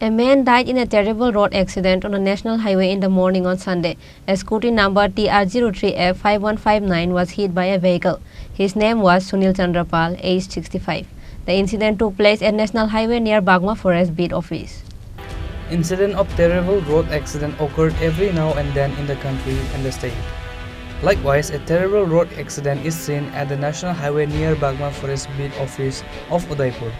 A man died in a terrible road accident on a national highway in the morning on Sunday. A scooty number TR03F5159 was hit by a vehicle. His name was Sunil Chandrapal, aged 65. The incident took place at National Highway near Bagma Forest Beat Office. Incident of terrible road accident occurred every now and then in the country and the state. Likewise, a terrible road accident is seen at the National Highway near Bagma Forest Beat Office of Udaipur.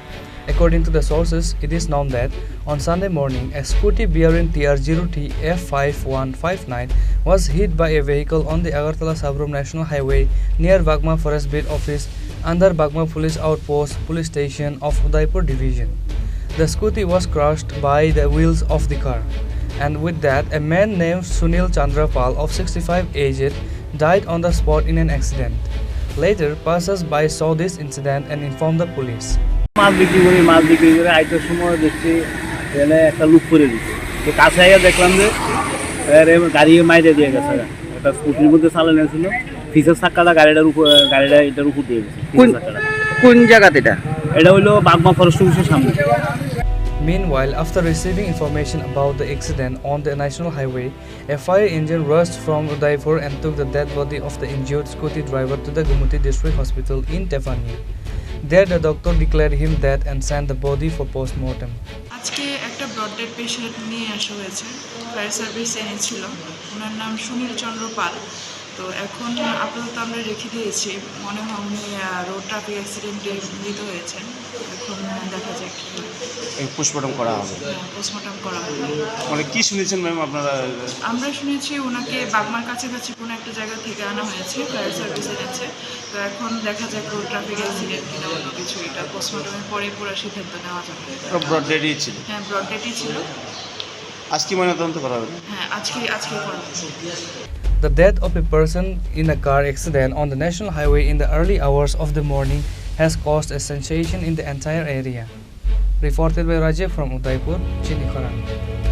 According to the sources, it is known that on Sunday morning, a scooty bearing TR03 F5159 was hit by a vehicle on the Agartala Sabrum National Highway near Bagma Forest Beat Office under Bagma Police Outpost Police Station of Udaipur Division. The scooty was crushed by the wheels of the car, and with that, a man named Sunil Chandrapal of 65 aged died on the spot in an accident. Later, passers-by saw this incident and informed the police. মাছ বিক্রি করে আইটার সময় দেখছি এখানে একটা look করে দিচ্ছে তো কাছে আগে দেখলাম যে গাড়ি মাইরে দিয়ে গেছে একটা স্কুটির মধ্যে চালানো ছিল ফিসের চাক্কাটা গাড়িটার এটার উপর দিয়ে গেছে কোন জায়গাতে এটা হলো বাগমা ফরেস্ট অফিসের সামনে Meanwhile, after receiving information about the accident on the national highway, a fire engine rushed from Udaipur and took the dead body of the injured scooty driver to the Gumuti District Hospital in Tefani. There, the doctor declared him dead and sent the body for post-mortem. আজকে একটা broad dead patient নিয়ে আসা হয়েছে fire service এনেছিল ওনার নাম সুনীল চন্দ্র পাল তো এখন আপাতত আমরা রেখে দিয়েছি মনে হয় উনি রোড ট্রাফিক অ্যাক্সিডেন্টে মৃত হয়েছেন এখন দেখা যাক পোস্টমর্টম করা হবে পোস্টমর্টম করা হবে মানে কি শুনেছেন ম্যাম আপনারা আমরা শুনেছি ওনাকে বাগমার কাছাকাছি কোনো একটা জায়গা থেকে আনা হয়েছে ফায়ার সার্ভিস এনেছে তো এখন দেখা যাক রোড ট্রাফিক অ্যাক্সিডেন্ট কিনা অন্য কিছু এটা পোস্টমর্টমের পরে পুরো সিদ্ধান্ত নেওয়া যাবে ব্রড ডেডই ছিল হ্যাঁ ব্রড ডেডই ছিল আজকে ময়নাতদন্ত করা হবে হ্যাঁ আজকে করা হবে The death of a person in a car accident on the national highway in the early hours of the morning has caused a sensation in the entire area. Reported by Rajeev from Udaipur, Chini, Khorang.